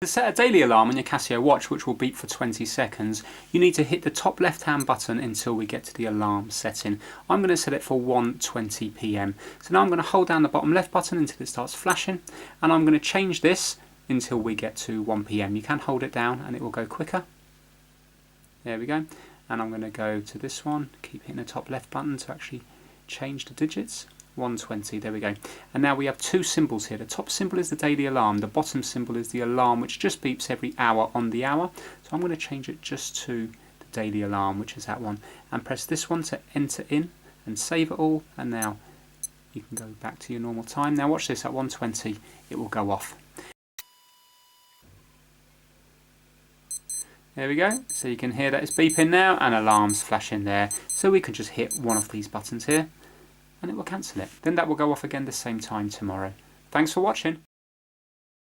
To set a daily alarm on your Casio watch, which will beep for 20 seconds, you need to hit the top left hand button until we get to the alarm setting. I'm going to set it for 1:20 p.m. So now I'm going to hold down the bottom left button until it starts flashing, and I'm going to change this until we get to 1 p.m. You can hold it down and it will go quicker. There we go. And I'm going to go to this one, keep hitting the top left button to actually change the digits. 1:20, there we go. And now we have two symbols here. The top symbol is the daily alarm, the bottom symbol is the alarm, which just beeps every hour on the hour. So I'm going to change it just to the daily alarm, which is that one, and press this one to enter in and save it all, and now you can go back to your normal time. Now watch this, at 1:20 it will go off. There we go, so you can hear that it's beeping now and alarms flashing there. So we can just hit one of these buttons here and it will cancel it. Then that will go off again the same time tomorrow. Thanks for watching.